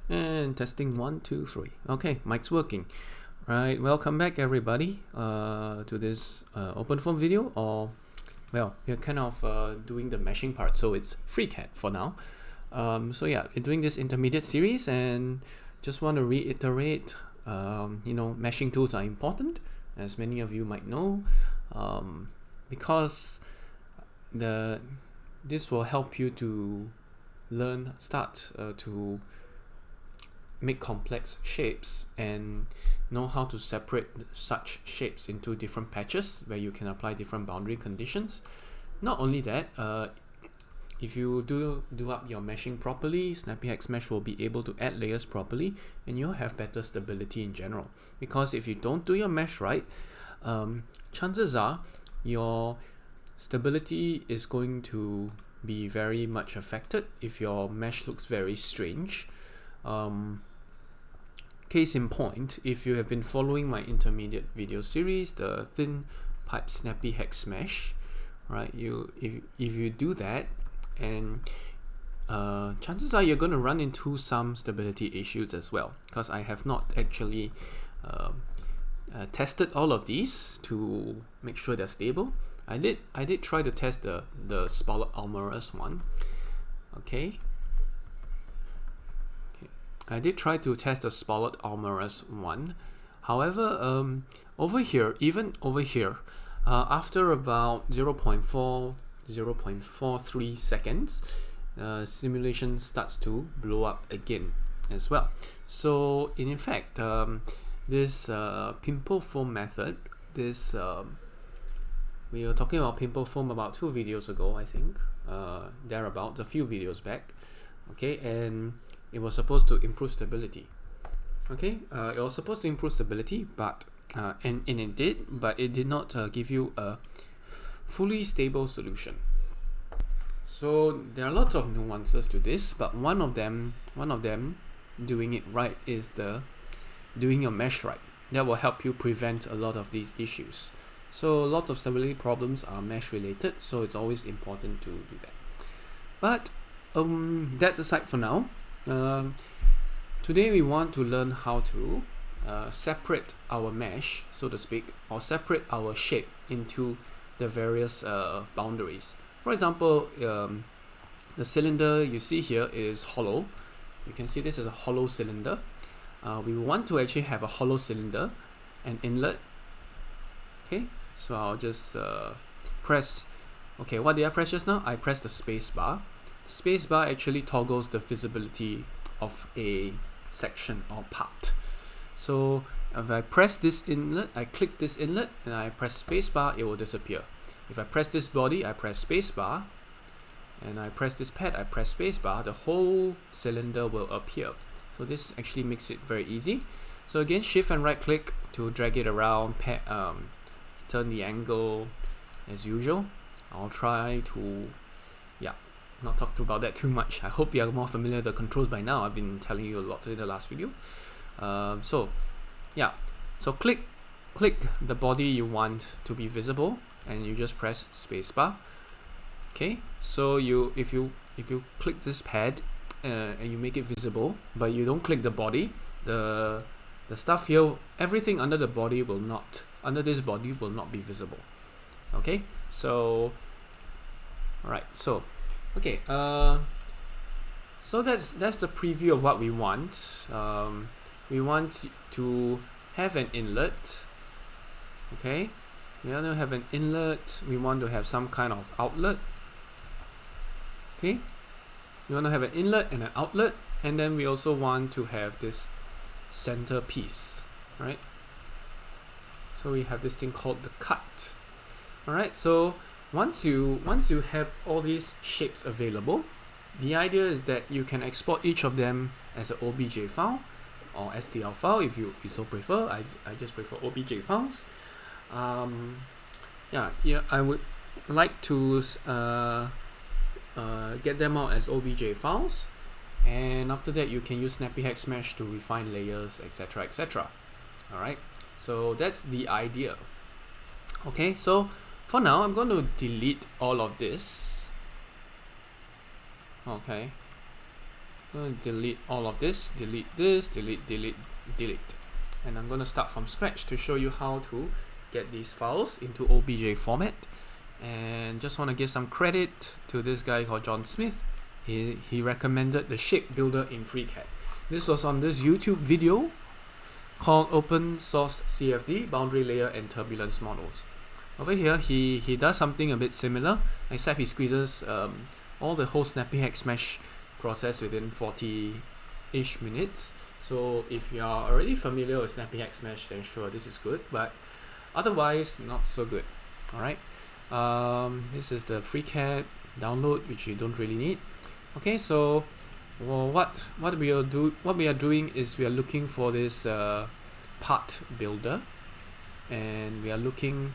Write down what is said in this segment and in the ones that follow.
And testing 1, 2, 3. Okay, mic's working. Right, welcome back everybody to this OpenFOAM video, or well, we're kind of doing the meshing part, so it's freeCAD for now. So yeah, we're doing this intermediate series, and just want to reiterate, meshing tools are important, as many of you might know, because this will help you to start to make complex shapes and know how to separate such shapes into different patches where you can apply different boundary conditions. Not only that, if you do up your meshing properly, snappyHexMesh will be able to add layers properly, and you'll have better stability in general. Because if you don't do your mesh right, chances are your stability is going to be very much affected if your mesh looks very strange. Case in point, if you have been following my intermediate video series, the thin pipe snappyHexMesh, right? If you do that, and chances are you're going to run into some stability issues as well, because I have not actually tested all of these to make sure they're stable. I did try to test the Spalled Almaraz one. Okay. I did try to test the Spalled Almaraz one. However, even over here, after about 0.43 seconds, simulation starts to blow up again as well. So in fact, this pimple foam method, we were talking about pimple foam about 2 videos ago, I think, thereabout, a few videos back. Okay, and it was supposed to improve stability. Okay, it was supposed to improve stability, but and it did, but it did not give you a fully stable solution. So there are lots of nuances to this, but one of them doing it right is doing your mesh right. That will help you prevent a lot of these issues. So lots of stability problems are mesh related, so it's always important to do that. But that aside for now, today we want to learn how to separate our mesh, so to speak, or separate our shape into the various boundaries. For example, the cylinder you see here is hollow. You can see this is a hollow cylinder. We want to actually have a hollow cylinder, an inlet. Okay, so I'll just press. Okay, what did I press just now? I pressed the space bar. Space bar actually toggles the visibility of a section or part. So if I press this inlet, I click this inlet, and I press space bar, it will disappear. If I press this body, I press space bar, and I press this pad, I press space bar, the whole cylinder will appear. So this actually makes it very easy. So again, shift and right click to drag it around, turn the angle as usual. I'll try to not talk about that too much. I hope you are more familiar with the controls by now. I've been telling you a lot in the last video. So click the body you want to be visible, and you just press spacebar. Okay, so if you click this pad and you make it visible, but you don't click the body, the stuff here, everything under this body will not be visible. Okay, so alright, so okay, so that's the preview of what we want. We want to have an inlet. Okay, we want to have an inlet. We want to have some kind of outlet. Okay, we want to have an inlet and an outlet, and then we also want to have this center piece, right? So we have this thing called the cut. All right, so once you have all these shapes available, the idea is that you can export each of them as an OBJ file or STL file if you so prefer. I just prefer OBJ files. I would like to get them out as OBJ files, and after that you can use snappyHexMesh to refine layers, etc., etc. All right, so that's the idea. Okay, so for now, I'm going to delete all of this. Okay. delete all of this, delete this, delete, and I'm going to start from scratch to show you how to get these files into OBJ format. And just want to give some credit to this guy called John Smith. He recommended the shape builder in freeCAD. This was on this YouTube video called Open Source CFD, Boundary Layer and Turbulence Models. Over here, he does something a bit similar, except he squeezes all the whole snappyHexMesh process within 40-ish minutes. So if you are already familiar with snappyHexMesh, then sure, this is good, but otherwise, not so good. Alright, this is the freeCAD download, which you don't really need. Okay, so well, what we are doing is we are looking for this part builder, and we are looking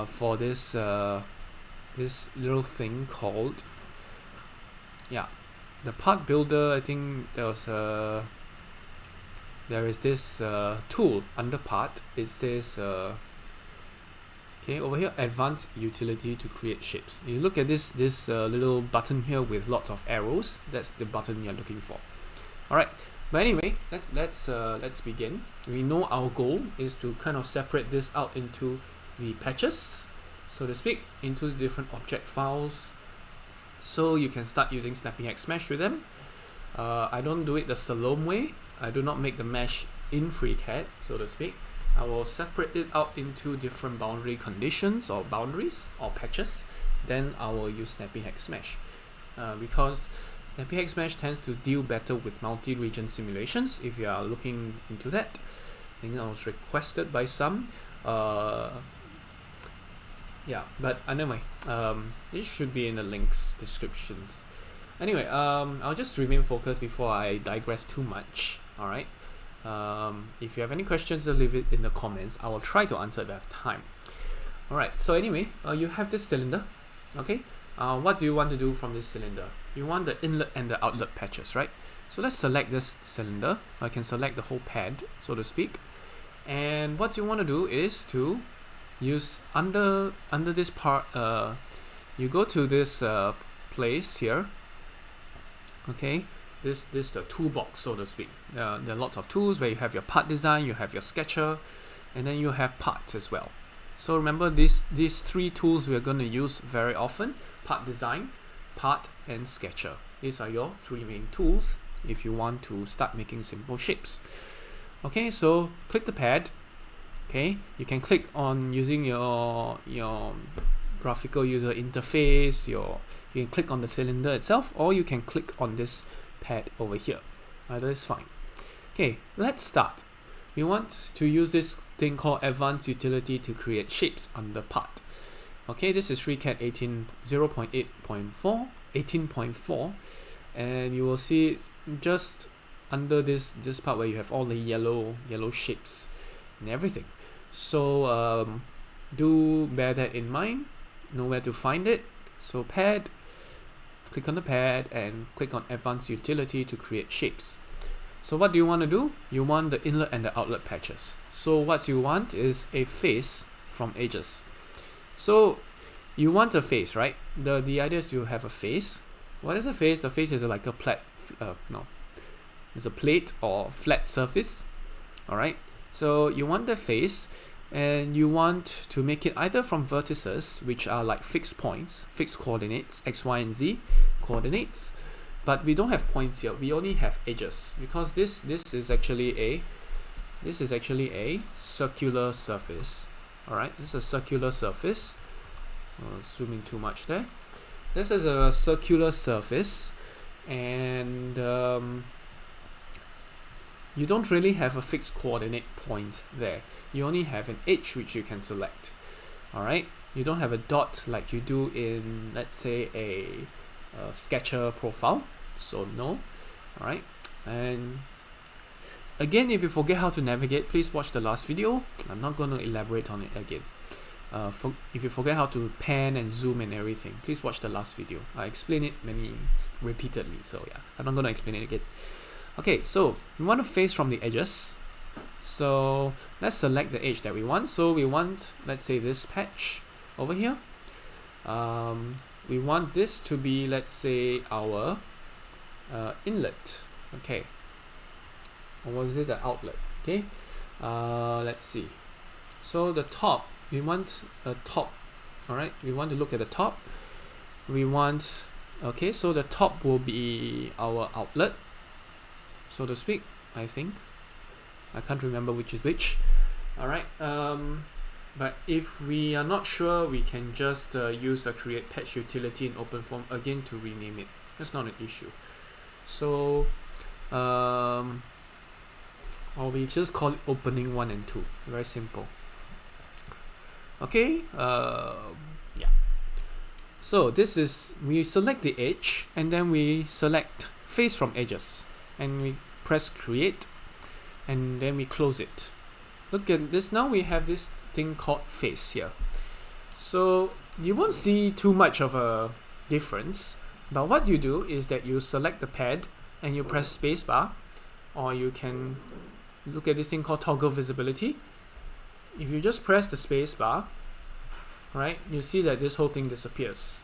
for this this little thing called, yeah, the part builder. I think there is this tool under part. It says okay, over here, advanced utility to create shapes. You look at this little button here with lots of arrows. That's the button you're looking for. All right, but anyway, let's begin. We know our goal is to kind of separate this out into the patches, so to speak, into the different object files, so you can start using snappyHexMesh with them. I don't do it the Salome way. I do not make the mesh in freeCAD, so to speak. I will separate it out into different boundary conditions or boundaries or patches. Then I will use snappyHexMesh because snappyHexMesh tends to deal better with multi-region simulations. If you are looking into that, I think I was requested by some. Yeah, but anyway, this should be in the links descriptions. Anyway, I'll just remain focused before I digress too much. All right. If you have any questions, just leave it in the comments. I will try to answer if I have time. Alright, so anyway, you have this cylinder. Okay, what do you want to do from this cylinder? You want the inlet and the outlet patches, right? So let's select this cylinder. I can select the whole pad, so to speak. And what you want to do is to use under this part. You go to this place here. Okay. This the toolbox, so to speak. There are lots of tools where you have your part design, you have your sketcher, and then you have parts as well. So remember these three tools we are going to use very often: part design, part, and sketcher. These are your three main tools if you want to start making simple shapes. Okay, so click the pad. Okay, you can click on using your graphical user interface. You can click on the cylinder itself, or you can click on this pad over here. Either is fine. Okay, let's start. We want to use this thing called advanced utility to create shapes under part. Okay, this is freeCAD 18.4, and you will see just under this part where you have all the yellow shapes and everything. So do bear that in mind. Know where to find it. So pad. Click on the pad and click on advanced utility to create shapes. So what do you want to do? You want the inlet and the outlet patches. So what you want is a face from edges. So you want a face, right? The idea is you have a face. What is a face? The face is like a it's a plate or flat surface. Alright, so you want the face, and you want to make it either from vertices, which are like fixed points, fixed coordinates, x, y, and z coordinates, but we don't have points here. We only have edges, because this is actually a circular surface. All right, this is a circular surface. Zoom in too much there. This is a circular surface, and you don't really have a fixed coordinate point there. You only have an edge which you can select. Alright, you don't have a dot like you do in, let's say, a sketcher profile. So no. Alright, and again, if you forget how to navigate, please watch the last video. I'm not going to elaborate on it again. If you forget how to pan and zoom and everything, please watch the last video. I explain it repeatedly, so yeah, I'm not going to explain it again. Okay, so we want to face from the edges. So let's select the edge that we want. So we want, let's say, this patch over here. We want this to be, let's say, our inlet. Okay, or was it the outlet? Okay, let's see. So the top, we want a top. All right, we want to look at the top. We want, okay, so the top will be our outlet, so to speak. I think I can't remember which is which. All right, but if we are not sure, we can just use a create patch utility in OpenFOAM again to rename it. That's not an issue. So or we just call it opening 1 and 2. Very simple. Okay, yeah. So this is, we select the edge and then we select face from edges and we press create and then we close it. Look at this, now we have this thing called face here. So you won't see too much of a difference, but what you do is that you select the pad and you press spacebar, or you can look at this thing called toggle visibility. If you just press the spacebar, right, you see that this whole thing disappears.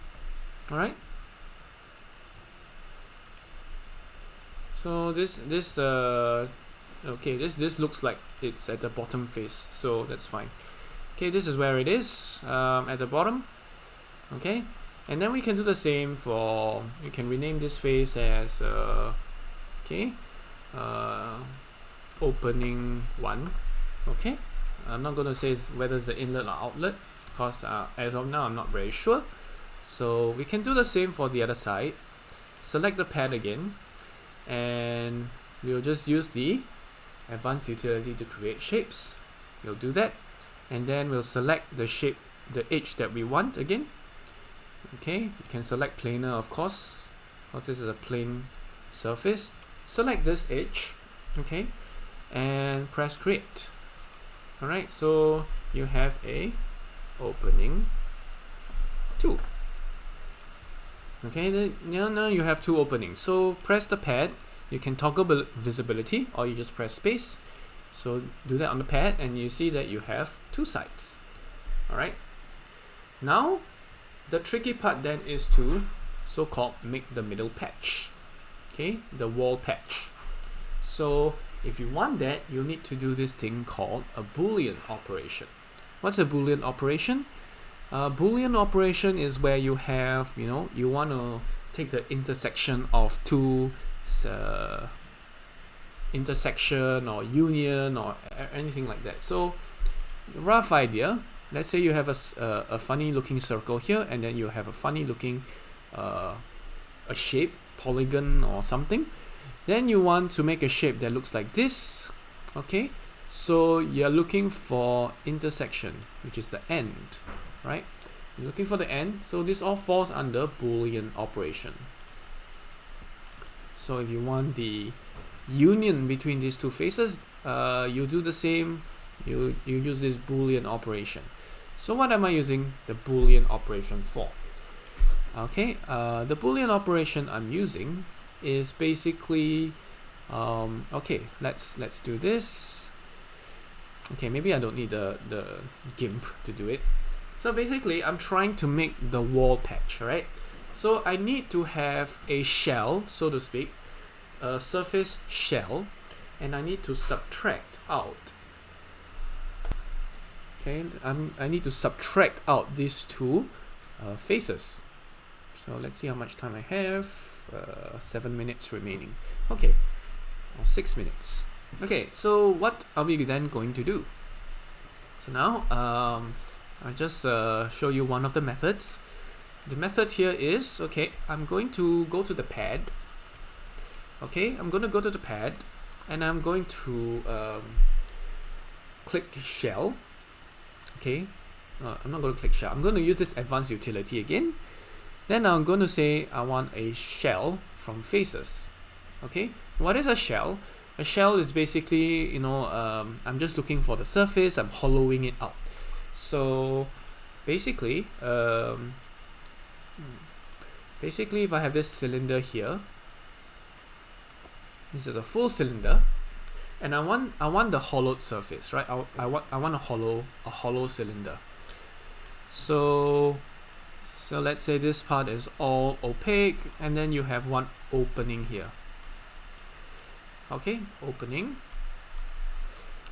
All right. So this looks like it's at the bottom face, so that's fine. Okay, this is where it is, at the bottom. Okay, and then we can do the same for, you can rename this face as opening 1. Okay, I'm not going to say whether it's the inlet or outlet, because as of now I'm not very sure. So we can do the same for the other side. Select the pad again, and we'll just use the advanced utility to create shapes. We'll do that, and then we'll select the shape, the edge that we want again. Okay, you can select planar, of course, because this is a plane surface. Select this edge, okay, and press create. Alright, so you have a opening 2. Okay, now you have 2 openings. So press the pad, you can toggle visibility, or you just press space. So do that on the pad and you see that you have 2 sides. Alright, now the tricky part then is to so-called make the middle patch, okay, the wall patch. So if you want that, you need to do this thing called a Boolean operation. What's a Boolean operation? A Boolean operation is where you have, you want to take the intersection of 2 intersection or union or anything like that. So rough idea, let's say you have a funny looking circle here, and then you have a funny looking a shape, polygon or something. Then you want to make a shape that looks like this. Okay, so you're looking for intersection, which is the end, right? You're looking for the end, so this all falls under Boolean operation. So if you want the union between these 2 faces, you do the same. You use this Boolean operation. So what am I using the Boolean operation for? Okay, the Boolean operation I'm using is basically okay, let's do this. Okay, maybe I don't need the GIMP to do it. So basically I'm trying to make the wall patch, right? So I need to have a shell, so to speak, a surface shell, and I need to subtract out. Okay, I need to subtract out these 2 faces. So let's see how much time I have. 7 minutes remaining. Okay, or 6 minutes. Okay, so what are we then going to do? So now I'll just show you one of the methods. The method here is, okay, I'm going to go to the pad. Okay, I'm going to go to the pad and I'm going to click shell. Okay, I'm not going to click shell. I'm going to use this advanced utility again. Then I'm going to say I want a shell from faces. Okay, what is a shell? A shell is basically, I'm just looking for the surface. I'm hollowing it out. So basically, if I have this cylinder here, this is a full cylinder, and I want the hollowed surface, right? I want a hollow cylinder. So So let's say this part is all opaque, and then you have one opening here. Okay, opening.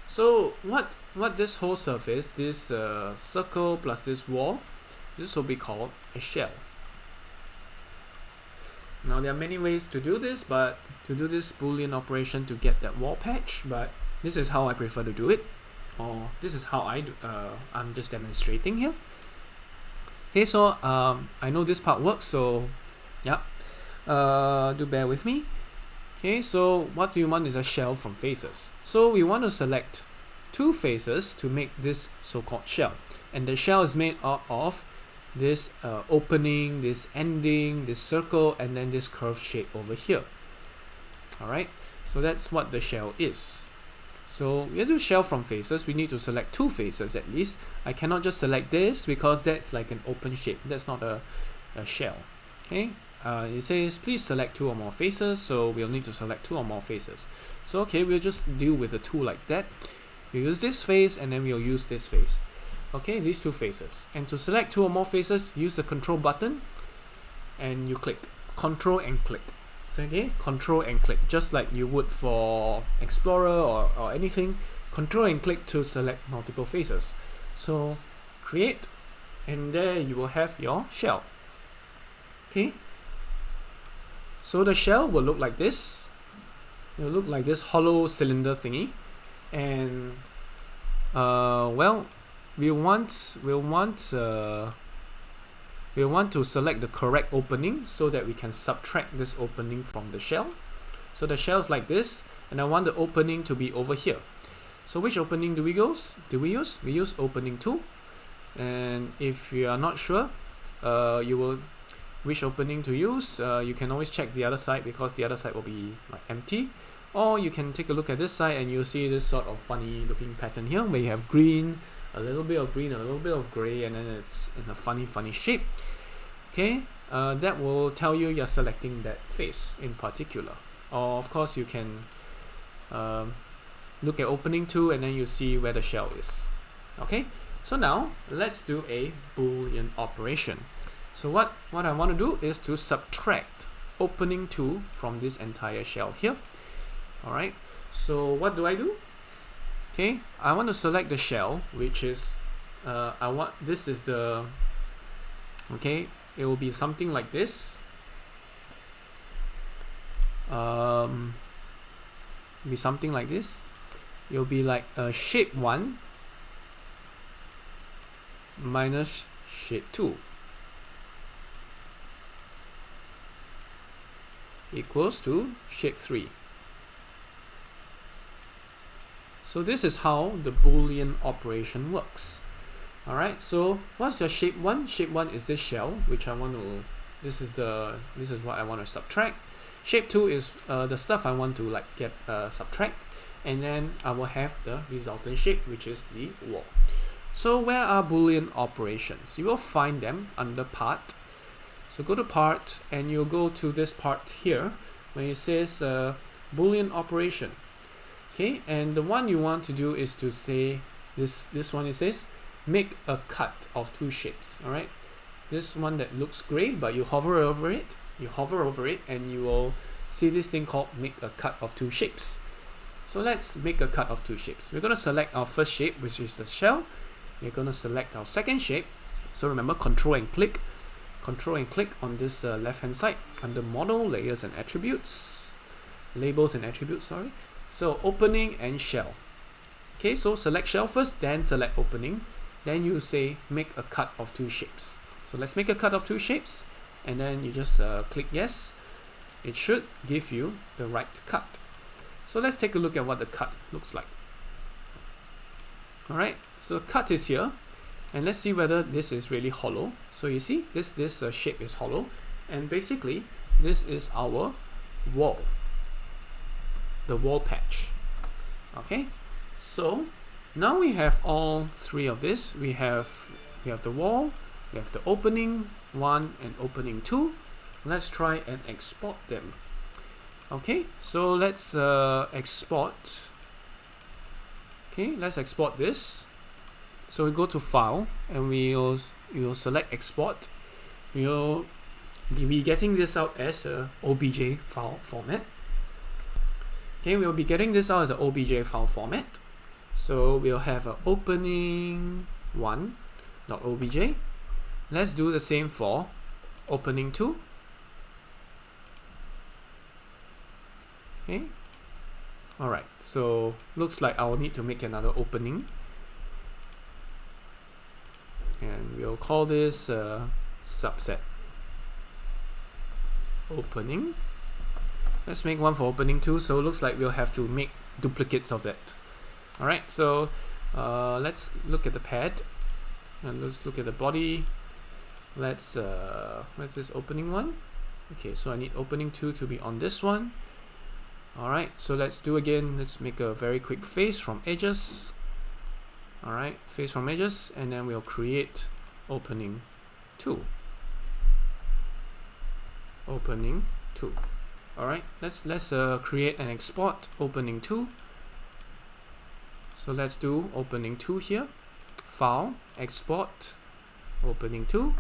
So what this whole surface, this circle plus this wall, this will be called a shell. Now there are many ways to do this, but to do this Boolean operation to get that wall patch, but this is how I prefer to do it, or this is how I'm just demonstrating here. Okay, so I know this part works, so yeah, do bear with me. Okay, so what we want is a shell from faces. So we want to select two faces to make this so-called shell, and the shell is made up of this opening, this ending, this circle, and then this curved shape over here. Alright, so that's what the shell is. So we have to shell from faces, we need to select two faces at least. I cannot just select this because that's like an open shape, that's not a shell. Okay, it says please select two or more faces, so we'll need to select two or more faces. So okay, we'll just deal with the two like that. We use this face and then we'll use this face. Okay, these two faces. And to select two or more faces, use the control button and you click control and click. So okay, control and click, just like you would for Explorer or anything. Control and click to select multiple faces. So create, and there you will have your shell. Okay, so the shell will look like this. It will look like this hollow cylinder thingy, and well, we want to select the correct opening so that we can subtract this opening from the shell. So the shell is like this, and I want the opening to be over here. So which opening do we use? We use opening 2. And if you are not sure which opening to use, you can always check the other side, because the other side will be like empty. Or you can take a look at this side and you'll see this sort of funny looking pattern here where you have green, a little bit of green, a little bit of gray, and then it's in a funny shape. Okay, that will tell you you're selecting that face in particular. Or of course you can look at opening 2 and then you see where the shell is. Okay, so now let's do a Boolean operation. So what I want to do is to subtract opening 2 from this entire shell here. Alright, so what do I do? Okay, I want to select the shell, which is this is the, okay, it will be something like this. Be something like this. It will be like shape 1 minus shape 2 equals to shape 3. So this is how the Boolean operation works. Alright, so what's your shape 1? Shape 1 is this shell, which I want to, this is what I want to subtract. Shape 2 is the stuff I want to like get subtract, and then I will have the resultant shape, which is the wall. So where are Boolean operations? You will find them under part. So go to part and you'll go to this part here where it says Boolean operation. Okay, and the one you want to do is to say this one. It says make a cut of two shapes. All right, this one that looks gray, but you hover over it, and you will see this thing called make a cut of two shapes. So let's make a cut of two shapes. We're going to select our first shape, which is the shell. We're going to select our second shape. So remember, control and click on this left hand side under model, layers and attributes, labels and attributes, sorry. So opening and shell. Okay, so select shell first, then select opening, then you say make a cut of two shapes. So let's make a cut of two shapes, and then you just click yes. It should give you the right cut. So let's take a look at what the cut looks like. Alright, so the cut is here, and let's see whether this is really hollow. So you see this shape is hollow, and basically this is our wall, the wall patch. Okay, so now we have all three of this. We have the wall, we have the opening 1 and opening 2. Let's try and export them. Okay, so let's export. Okay, let's export this. So we go to file and we will select export, we'll be getting this out as a OBJ file format. Okay, we'll be getting this out as an OBJ file format. So we'll have a opening1.obj. Let's do the same for opening2. Okay. Alright, so looks like I'll need to make another opening. And we'll call this subset opening. Let's make one for opening2, so it looks like we'll have to make duplicates of that. Alright, so let's look at the pad and let's look at the body. What's this opening1? Okay, so I need opening2 to be on this one. Alright, so let's make a very quick face from edges. Alright, face from edges, and then we'll create opening2. Opening2. Alright, let's create and export opening2. So let's do opening2 here. File, export, opening2.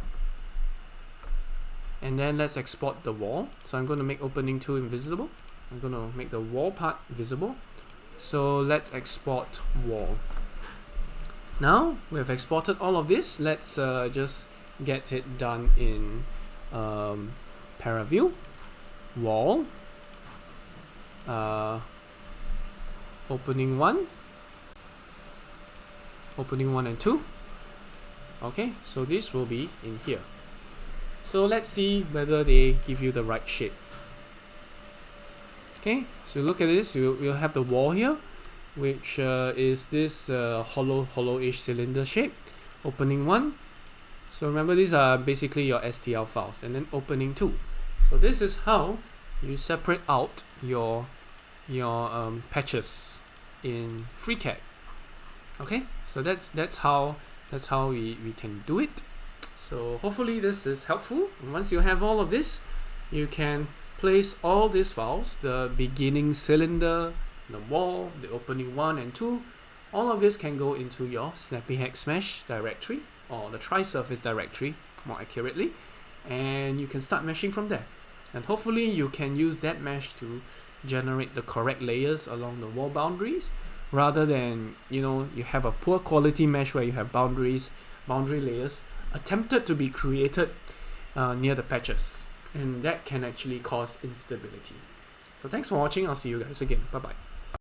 And then let's export the wall. So I'm going to make opening2 invisible. I'm going to make the wall part visible. So let's export wall. Now we have exported all of this. Let's just get it done in paraview. Wall. Opening1 and 2. Okay, so this will be in here. So let's see whether they give you the right shape. Okay, so look at this. We'll have the wall here, which is this hollow-ish cylinder shape. Opening1. So remember, these are basically your STL files, and then opening2. So this is how you separate out your patches in freeCAD. Okay, so that's how we can do it. So hopefully this is helpful. And once you have all of this, you can place all these files, the beginning cylinder, the wall, the opening1 and 2, all of this can go into your snappyHexMesh directory, or the tri-surface directory more accurately, and you can start meshing from there. And hopefully you can use that mesh to generate the correct layers along the wall boundaries, rather than, you have a poor quality mesh where you have boundary layers attempted to be created near the patches, and that can actually cause instability. So thanks for watching. I'll see you guys again. Bye bye.